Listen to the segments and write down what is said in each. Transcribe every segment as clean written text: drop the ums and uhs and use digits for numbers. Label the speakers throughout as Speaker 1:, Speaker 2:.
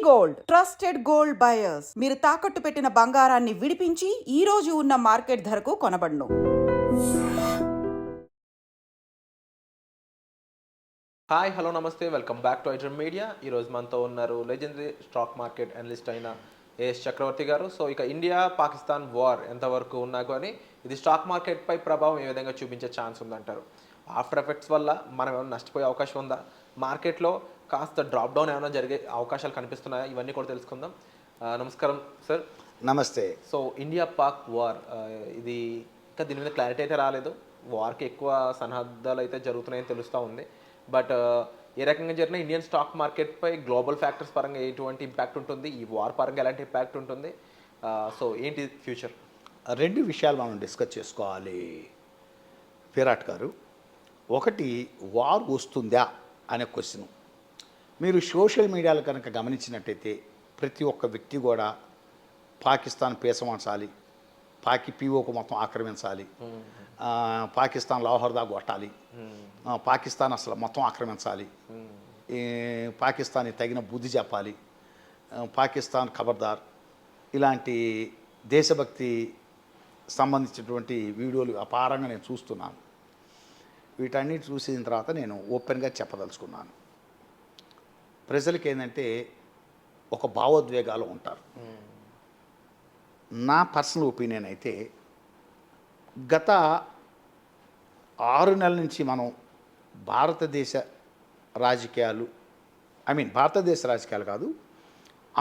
Speaker 1: Gold trusted gold buyers మీరు తాకట్టు పెట్టిన బంగారాన్ని విడిపించి ఈ రోజు ఉన్న మార్కెట్ ధరకు కొనబడును.
Speaker 2: హాయ్ హలో నమస్తే, welcome back to iDream media. ఈరోజు మనతో ఉన్నారు లెజెండరీ స్టాక్ మార్కెట్ అనలిస్ట్ అయిన ఏఎస్ చక్రవర్తి గారు. సో ఇక ఇండియా పాకిస్తాన్ వార్ ఎంతవరకు ఉన్నా కానీ ఇది స్టాక్ మార్కెట్పై ప్రభావం ఏ విధంగా చూపించే ఛాన్స్ ఉందంటారు? ఆఫ్టర్ ఎఫెక్ట్స్ వల్ల మనం ఏమైనా నష్టపోయే అవకాశం ఉందా? మార్కెట్లో కాస్త డ్రాప్ డౌన్ ఏమైనా జరిగే అవకాశాలు కనిపిస్తున్నాయా? ఇవన్నీ కూడా తెలుసుకుందాం. నమస్కారం సార్.
Speaker 3: నమస్తే.
Speaker 2: సో ఇండియా పాక్ వార్, ఇది ఇంకా దీని మీద క్లారిటీ అయితే రాలేదు. వార్కి ఎక్కువ సన్నద్ధాలు అయితే జరుగుతున్నాయని తెలుస్తూ ఉంది. బట్ ఏ రకంగా జరిగిన ఇండియన్ స్టాక్ మార్కెట్పై గ్లోబల్ ఫ్యాక్టర్స్ పరంగా ఎటువంటి ఇంపాక్ట్ ఉంటుంది, ఈ వార్ పరంగా ఎలాంటి ఇంపాక్ట్ ఉంటుంది, సో ఏంటి ఫ్యూచర్?
Speaker 3: రెండు విషయాలు మనం డిస్కస్ చేసుకోవాలి విరాట్ గారు. ఒకటి, వార్ వస్తుందా అనే క్వశ్చన్. మీరు సోషల్ మీడియాలో కనుక గమనించినట్టయితే ప్రతి ఒక్క వ్యక్తి కూడా పాకిస్తాన్ పేసమార్చాలి, పీఓకు మొత్తం ఆక్రమించాలి, పాకిస్తాన్ లాహోర్దా కొట్టాలి, పాకిస్తాన్ అసలు మొత్తం ఆక్రమించాలి, పాకిస్తాన్కి తగిన బుద్ధి చెప్పాలి, పాకిస్తాన్ ఖబర్దార్, ఇలాంటి దేశభక్తి సంబంధించినటువంటి వీడియోలు అపారంగా నేను చూస్తున్నాను. వీటన్నిటి చూసిన తర్వాత నేను ఓపెన్గా చెప్పదలుచుకున్నాను. ప్రజలకి ఏంటంటే ఒక భావోద్వేగాలు ఉంటారు. నా పర్సనల్ ఒపీనియన్ అయితే గత 6 నెలల నుంచి మనం భారతదేశ రాజకీయాలు, భారతదేశ రాజకీయాలు కాదు,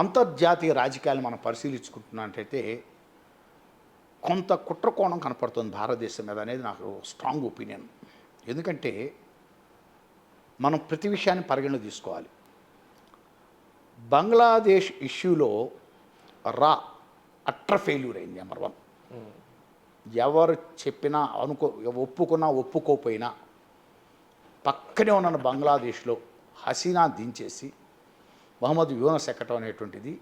Speaker 3: అంతర్జాతీయ రాజకీయాలు మనం పరిశీలించుకుంటున్నట్టయితే కొంత కుట్రకోణం కనపడుతుంది భారతదేశం మీద అనేది నాకు స్ట్రాంగ్ ఒపీనియన్. ఎందుకంటే మనం ప్రతి విషయాన్ని పరిగణలో తీసుకోవాలి. బంగ్లాదేశ్ ఇష్యూలో అట్టర్ ఫెయిల్యూర్ అయింది. నెంబర్ 1. ఎవరు చెప్పినా ఒప్పుకున్నా ఒప్పుకోపోయినా పక్కనే ఉన్న బంగ్లాదేశ్లో హసీనా దించేసి మహమ్మద్ యూనస్ ఎక్కటం అనేటువంటిది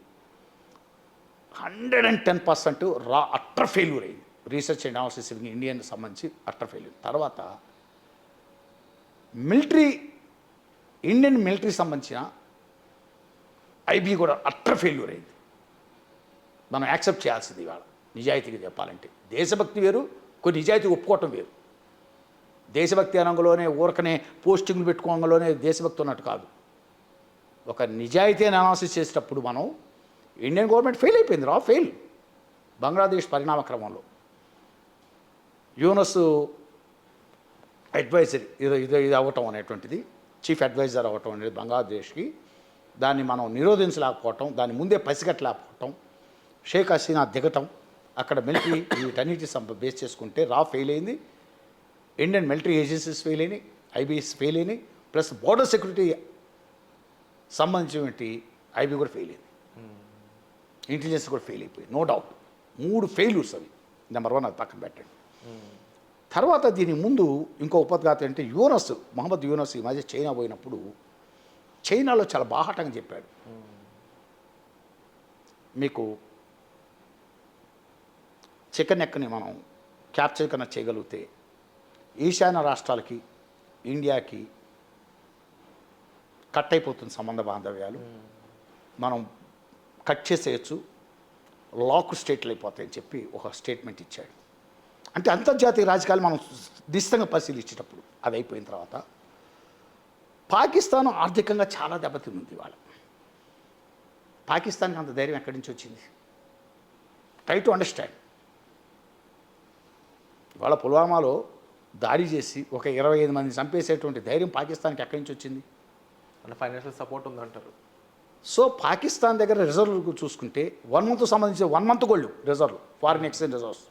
Speaker 3: 110% అట్టర్ ఫెయిల్యూర్ అయింది. రీసెర్చ్ అండ్ అనాలిసిస్ ఇండియన్ సంబంధించి అట్టర్ ఫెయిల్యూర్. తర్వాత ఇండియన్ మిలిటరీ సంబంధించిన ఐబీ కూడా అట్టర్ ఫెయిల్యూర్ అయింది. మనం యాక్సెప్ట్ చేయాల్సింది ఇవాళ నిజాయితీగా చెప్పాలంటే. దేశభక్తి వేరు, కొన్ని నిజాయితీ ఒప్పుకోవటం వేరు. దేశభక్తి అనంగంలోనే ఊరకనే పోస్టింగ్లు పెట్టుకోవడంలోనే దేశభక్తి ఉన్నట్టు కాదు. ఒక నిజాయితీ అనాలిసిస్ చేసేటప్పుడు మనం ఇండియన్ గవర్నమెంట్ ఫెయిల్ అయిపోయింది. ఫెయిల్ బంగ్లాదేశ్ పరిణామ క్రమంలో. యూనస్ అడ్వైజర్ ఇది అవ్వటం అనేటువంటిది, చీఫ్ అడ్వైజర్ అవ్వటం అనేది బంగ్లాదేశ్కి, దాన్ని మనం నిరోధించలేకపోవటం, దాన్ని ముందే పసిగట్టలేకపోవటం, షేక్ హసీనా దిగటం, అక్కడ మిలిటరీ వీటన్నిటి బేస్ చేసుకుంటే ఫెయిల్ అయింది. ఇండియన్ మిలిటరీ ఏజెన్సీస్ ఫెయిల్ అయినాయి, ఐబీఎస్ ఫెయిల్ అయినాయి, ప్లస్ బోర్డర్ సెక్యూరిటీ సంబంధించినటువంటి ఐబీ కూడా ఫెయిల్ అయింది, ఇంటెలిజెన్స్ కూడా ఫెయిల్ అయిపోయింది. నో డౌట్ 3 ఫెయిల్యూర్స్ అవి. నెంబర్ 1 అది పక్కన పెట్టండి. తర్వాత దీని ముందు ఇంకో ఉపద్ఘాతం అంటే మహమ్మద్ యూనస్ ఈ మధ్య చైనా పోయినప్పుడు చైనాలో చాలా బాహాటంగా చెప్పాడు. మీకు చికెన్ నెక్కని మనం క్యాప్చర్ కన్నా చేయగలిగితే ఈశాన్య రాష్ట్రాలకి ఇండియాకి కట్ అయిపోతుంది సంబంధ బాంధవ్యాలు, మనం కట్ చేసేయచ్చు, లాక్ స్టేట్లు అయిపోతాయని చెప్పి ఒక స్టేట్మెంట్ ఇచ్చాడు. అంటే అంతర్జాతీయ రాజకీయాలు మనం నిశ్చితంగా పరిశీలించేటప్పుడు అది అయిపోయిన తర్వాత పాకిస్తాన్ ఆర్థికంగా చాలా దెబ్బతింది ఇవాళ. పాకిస్తాన్కి అంత ధైర్యం ఎక్కడి నుంచి వచ్చింది? Try to understand. ఇవాళ పుల్వామాలో దాడి చేసి ఒక 25 మందిని చంపేసేటువంటి ధైర్యం పాకిస్తాన్కి ఎక్కడి నుంచి వచ్చింది?
Speaker 2: అంటే ఫైనాన్షియల్ సపోర్ట్ ఉందంటారు.
Speaker 3: సో పాకిస్తాన్ దగ్గర రిజర్వ్ చూసుకుంటే 1 మంత్ సంబంధించి 1 month gold reserve, foreign exchange reserves.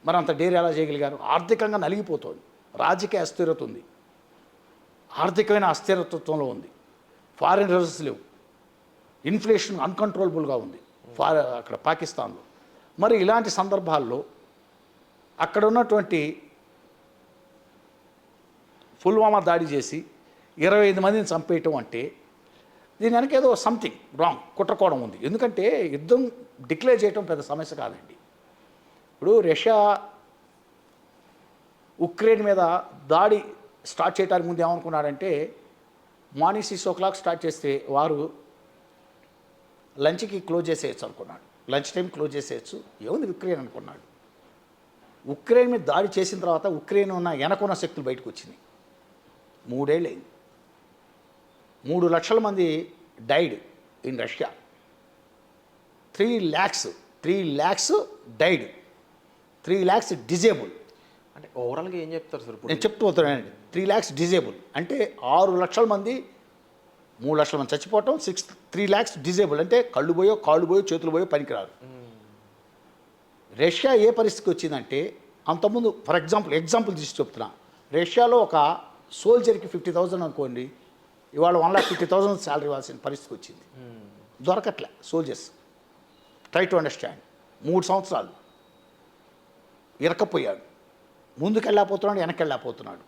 Speaker 3: మరి అంత డేర్ ఎలా చేయగలిగారు? ఆర్థికంగా నలిగిపోతుంది, రాజకీయ అస్థిరత ఉంది, ఆర్థికమైన అస్థిరత్వంలో ఉంది, ఫారిన్ రిజర్వ్స్ లేవు, ఇన్ఫ్లేషన్ అన్కంట్రోలబుల్గా ఉంది అక్కడ పాకిస్తాన్లో. మరి ఇలాంటి సందర్భాల్లో అక్కడ ఉన్నటువంటి పుల్వామా దాడి చేసి 25 మందిని చంపేయటం అంటే దీని వెనక ఏదో సంథింగ్ రాంగ్, కుట్రకోవడం ఉంది. ఎందుకంటే యుద్ధం డిక్లేర్ చేయటం పెద్ద సమస్య కాదండి. ఇప్పుడు రష్యా ఉక్రెయిన్ మీద దాడి స్టార్ట్ చేయడానికి ముందు ఏమనుకున్నాడంటే మార్నింగ్ 6 o'clock స్టార్ట్ చేస్తే వారు లంచ్కి క్లోజ్ చేసేయచ్చు అనుకున్నాడు. లంచ్ టైం క్లోజ్ చేసేయచ్చు, ఏముంది ఉక్రెయిన్ అనుకున్నాడు. ఉక్రెయిన్ మీద దాడి చేసిన తర్వాత ఉక్రెయిన్ ఉన్న వెనకున్న శక్తులు బయటకు వచ్చినాయి. 3 ఏళ్ళు అయింది. 3 లక్షల మంది died in Russia. 3 lakhs died, 3 lakhs disable.
Speaker 2: అంటే ఓవరాల్గా ఏం చెప్తారు సార్ ఇప్పుడు?
Speaker 3: నేను చెప్తూ పోతున్నానండి. 3 lakhs డిజేబుల్ అంటే 6 లక్షల మంది, 3 లక్షల మంది చచ్చిపోవటం, 3 lakhs డిజేబుల్ అంటే కళ్ళు పోయో, కాళ్ళు పోయో, చేతులు పోయో పనికిరాదు. రష్యా ఏ పరిస్థితికి వచ్చిందంటే, అంతకుముందు ఫర్ ఎగ్జాంపుల్ తీసి చెప్తున్నా, రష్యాలో ఒక సోల్జర్కి 50,000 అనుకోండి, ఇవాళ 1,50,000 శాలరీ ఇవ్వాల్సిన పరిస్థితికి వచ్చింది. దొరకట్లే సోల్జర్స్. Try to understand. 3 సంవత్సరాలు ఇరకపోయాడు. ముందుకెళ్ళకపోతున్నాడు, వెనకెళ్ళకపోతున్నాడు.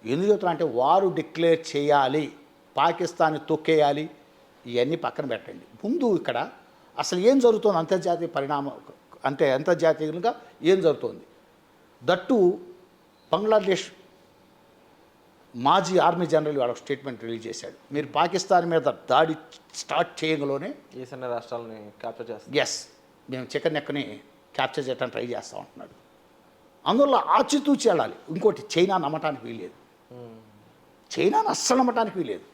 Speaker 3: ఎందుకు చెప్తున్నా అంటే, వారు డిక్లేర్ చేయాలి, పాకిస్తాన్ని తొక్కేయాలి. ఇవన్నీ పక్కన పెట్టండి. ముందు ఇక్కడ అసలు ఏం జరుగుతుంది, అంతర్జాతీయ పరిణామం అంటే అంతర్జాతీయంగా ఏం జరుగుతుంది. దట్టు బంగ్లాదేశ్ మాజీ ఆర్మీ జనరల్ వాళ్ళ స్టేట్మెంట్ రిలీజ్ చేశాడు. మీరు పాకిస్తాన్ మీద దాడి స్టార్ట్ చేయగలోనే
Speaker 2: ఈశాన్య రాష్ట్రాలని క్యాప్చర్ చేస్తారు.
Speaker 3: ఎస్, మేము చికెన్ నెక్కని క్యాప్చర్ చేయడానికి ట్రై చేస్తూ ఉంటున్నాడు. అందువల్ల ఆచితూచి వెళ్ళాలి. ఇంకోటి, చైనా నమ్మటానికి వీలేదు. చైనాను అస్సలు నమ్మటానికి వీలేదు.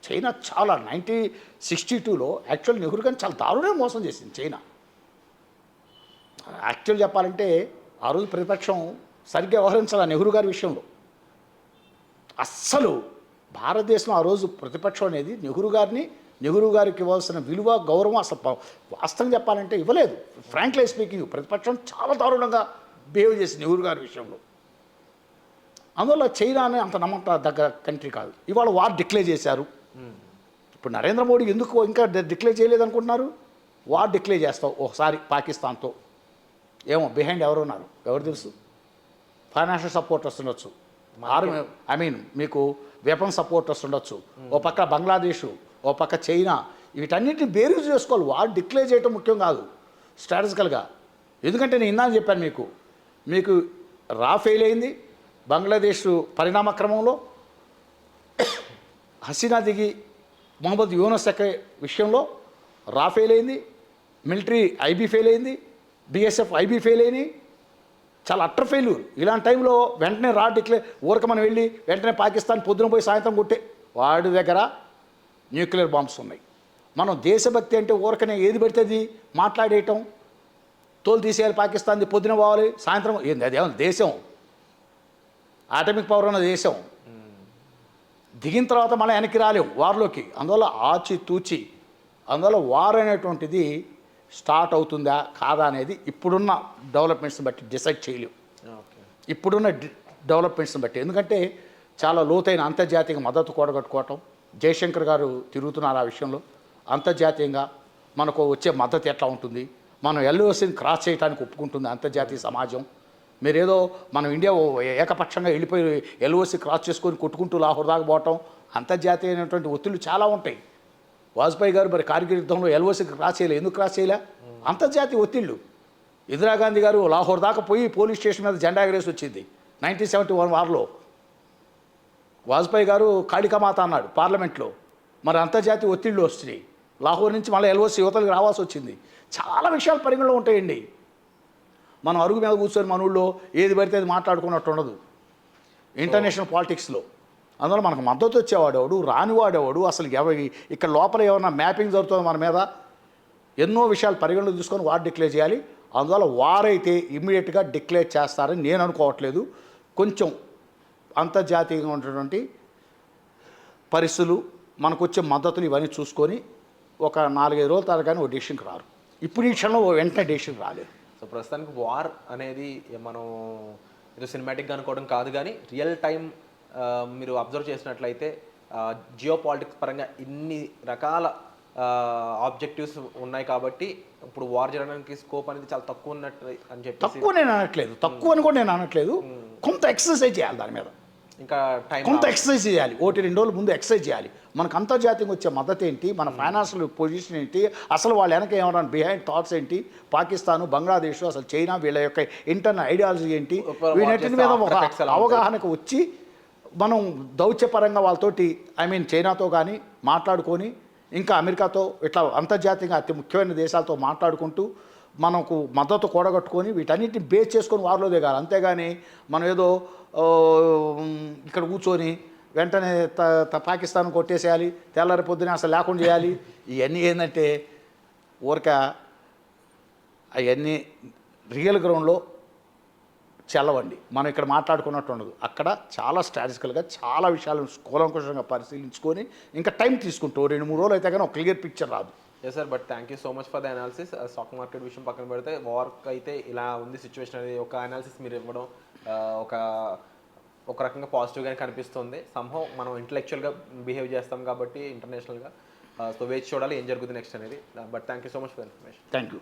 Speaker 3: చైనా చాలా 1962లో యాక్చువల్ నెహ్రూ గారిని చాలా దారుణంగా మోసం చేసింది చైనా. యాక్చువల్ చెప్పాలంటే ఆ రోజు ప్రతిపక్షం సరిగ్గా వ్యవహరించాలి నెహ్రూ గారి విషయంలో. అస్సలు భారతదేశం ఆ రోజు ప్రతిపక్షం అనేది నెహ్రూ గారికి ఇవ్వాల్సిన విలువ, గౌరవం అసలు వాస్తవం చెప్పాలంటే ఇవ్వలేదు. ఫ్రాంక్లీ స్పీకింగ్ ప్రతిపక్షం చాలా దారుణంగా బిహేవ్ చేసి నెహ్రూ గారి విషయంలో. అందువల్ల చైనానే అంత దగ్గర కంట్రీ కాదు. ఇవాళ వార్ డిక్లేర్ చేశారు. ఇప్పుడు నరేంద్ర మోడీ ఎందుకు ఇంకా డిక్లేర్ చేయలేదు అనుకుంటున్నారు? వార్ డిక్లేర్ చేస్తావు ఒకసారి పాకిస్తాన్తో, ఏమో బిహైండ్ ఎవరున్నారు ఎవరు తెలుసు. ఫైనాన్షియల్ సపోర్ట్ వస్తుండొచ్చు, మీకు వెపన్ సపోర్ట్ వస్తుండొచ్చు. ఓ పక్క బంగ్లాదేశ్, ఓ పక్క చైనా, వీటన్నిటిని బేరీజ్ చేసుకోవాలి. వార్ డిక్లేర్ చేయడం ముఖ్యం కాదు స్ట్రాటజికల్గా. ఎందుకంటే నేను ఇందాక చెప్పాను మీకు ఫెయిల్ అయింది బంగ్లాదేశ్ పరిణామ క్రమంలో. హసీనా దిగి మొహమ్మద్ యూనస్ ఎక్కే విషయంలో ఫెయిల్ అయింది. మిలిటరీ ఐబీ ఫెయిల్ అయింది, బిఎస్ఎఫ్ ఐబీ ఫెయిల్ అయినాయి. చాలా అట్టర్ ఫెయిల్యూర్. ఇలాంటి టైంలో వెంటనే డిక్లేర్ ఊరక మనం వెళ్ళి వెంటనే పాకిస్తాన్ పొద్దున పోయి సాయంత్రం కొట్టే వాడి దగ్గర న్యూక్లియర్ బాంబ్స్ ఉన్నాయి. మనం దేశభక్తి అంటే ఊరకనే ఏది పడితే మాట్లాడేయటం, తోలు తీసేయాలి పాకిస్తాన్ది, పొద్దున పోవాలి సాయంత్రం. ఏంది అదేమన్నా దేశం? ఆటమిక్ పవర్ ఉన్న దేశం. దిగిన తర్వాత మళ్ళీ వెనక్కి రాలేం వార్లోకి. అందువల్ల ఆచితూచి, అందువల్ల వార్ అనేటువంటిది స్టార్ట్ అవుతుందా కాదా అనేది ఇప్పుడున్న డెవలప్మెంట్స్ని బట్టి డిసైడ్ చేయలేము. ఇప్పుడున్న డెవలప్మెంట్స్ని బట్టి. ఎందుకంటే చాలా లోతైన అంతర్జాతీయ మద్దతు కూడగట్టుకోవటం. జయశంకర్ గారు తిరుగుతున్నారు ఆ విషయంలో. అంతర్జాతీయంగా మనకు వచ్చే మద్దతు ఎట్లా ఉంటుంది, మనం ఎల్ఓసిని క్రాస్ చేయడానికి ఒప్పుకుంటుంది అంతర్జాతీయ సమాజం. మీరేదో మనం ఇండియా ఏకపక్షంగా వెళ్ళిపోయి ఎల్ఓసి క్రాస్ చేసుకొని కొట్టుకుంటూ లాహోర్ దాకా పోవటం, అంతర్జాతీయమైనటువంటి ఒత్తిళ్లు చాలా ఉంటాయి. వాజ్పేయి గారు మరి కార్గిల్ యుద్ధంలో ఎల్ఓసికి క్రాస్ చేయలే. ఎందుకు క్రాస్ చేయలే? అంతర్జాతీయ ఒత్తిళ్లు. ఇందిరాగాంధీ గారు లాహోర్ దాకా పోయి పోలీస్ స్టేషన్ మీద జెండా ఎగరేసి వచ్చింది 1971 వార్లో. వాజ్పేయి గారు కాళికామాత అన్నాడు పార్లమెంట్లో. మరి అంతర్జాతీయ ఒత్తిళ్లు వస్తున్నాయి. లాహోర్ నుంచి మళ్ళీ ఎల్ఓసి యువతలకు రావాల్సి వచ్చింది. చాలా విషయాలు పరిగణలో ఉంటాయండి. మనం అరుగు మీద కూర్చొని మన ఊళ్ళో ఏది పడితే అది మాట్లాడుకున్నట్టు ఉండదు ఇంటర్నేషనల్ పాలిటిక్స్లో. అందువల్ల మనకు మద్దతు వచ్చేవాడేవాడు, రానివాడేవాడు, అసలు ఇక్కడ లోపల ఏమన్నా మ్యాపింగ్ జరుగుతుంది మన మీద, ఎన్నో విషయాలు పరిగణలో తీసుకొని వార్ డిక్లేర్ చేయాలి. అందువల్ల వార్ అయితే ఇమ్మీడియట్గా డిక్లేర్ చేస్తారని నేను అనుకోవట్లేదు. కొంచెం అంతర్జాతీయంగా ఉన్నటువంటి పరిస్థితులు, మనకు వచ్చే మద్దతులు ఇవన్నీ చూసుకొని ఒక 4-5 రోజుల తర్వాత కానీ ఓ డెసిషన్కి రారు. ఇప్పుడు ఈ క్షణంలో వెంటనే డెసిషన్ రాలేదు.
Speaker 2: సో ప్రస్తుతానికి వార్ అనేది మనం ఏదో సినిమాటిక్గా అనుకోవడం కాదు, కానీ రియల్ టైం మీరు అబ్జర్వ్ చేసినట్లయితే జియో పాలిటిక్స్ పరంగా ఇన్ని రకాల ఆబ్జెక్టివ్స్ ఉన్నాయి కాబట్టి ఇప్పుడు వార్ జరగడానికి స్కోప్ అనేది చాలా తక్కువ ఉన్నట్టు అని చెప్పి.
Speaker 3: తక్కువ నేను అనట్లేదు, తక్కువ అని కూడా నేను అనట్లేదు. కొంత ఎక్సర్సైజ్ చేయాలి దాని మీద,
Speaker 2: ఇంకా టైం
Speaker 3: కొంత ఎక్సర్సైజ్ చేయాలి. 1-2 రోజుల ముందు ఎక్సర్సైజ్ చేయాలి. మనకు అంతర్జాతీయంగా వచ్చే మద్దతు ఏంటి, మన ఫైనాన్షియల్ పొజిషన్ ఏంటి, అసలు వాళ్ళ వెనక ఏమన్నా బిహైండ్ థాట్స్ ఏంటి, పాకిస్తాను, బంగ్లాదేశ్, అసలు చైనా, వీళ్ళ యొక్క ఇంటర్నల్ ఐడియాలజీ ఏంటి, వీటన్నిటి మీద ఒక అవగాహనకు వచ్చి మనం దౌత్యపరంగా వాళ్ళతోటి చైనాతో కానీ మాట్లాడుకొని ఇంకా అమెరికాతో ఇట్లా అంతర్జాతీయంగా అతి ముఖ్యమైన దేశాలతో మాట్లాడుకుంటూ మనకు మద్దతు కూడగట్టుకొని వీటన్నిటిని బేస్ చేసుకొని వారిలో దిగాలి. అంతేగాని మనం ఏదో ఇక్కడ కూర్చొని వెంటనే పాకిస్తాన్ కొట్టేసేయాలి, తెల్లారి పొద్దునే అసలు లేకుండా చేయాలి. ఇవన్నీ ఏంటంటే ఊరక అవన్నీ రియల్ గ్రౌండ్లో చెల్లవండి. మనం ఇక్కడ మాట్లాడుకున్నట్టు ఉండదు. అక్కడ చాలా స్ట్రాటజికల్గా చాలా విషయాలను కూలంకుషంగా పరిశీలించుకొని ఇంకా టైం తీసుకుంటూ 2-3 రోజులు అయితే కానీ ఒక క్లియర్ పిక్చర్ రాదు.
Speaker 2: Yes sir, but thank you so much for the analysis. Stock market విషయం పక్కన పెడితే వార్క్ అయితే ఇలా ఉంది సిచ్యువేషన్ అనేది ఒక అనాలిసిస్ మీరు ఇవ్వడం ఒక రకంగా పాజిటివ్గానే కనిపిస్తుంది. సంహవ్ మనం ఇంటలెక్చువల్గా బిహేవ్ చేస్తాం కాబట్టి ఇంటర్నేషనల్గా, సో వేచి చూడాలి ఏం జరుగుతుంది నెక్స్ట్ అనేది. But thank you so much for information.
Speaker 3: Thank you.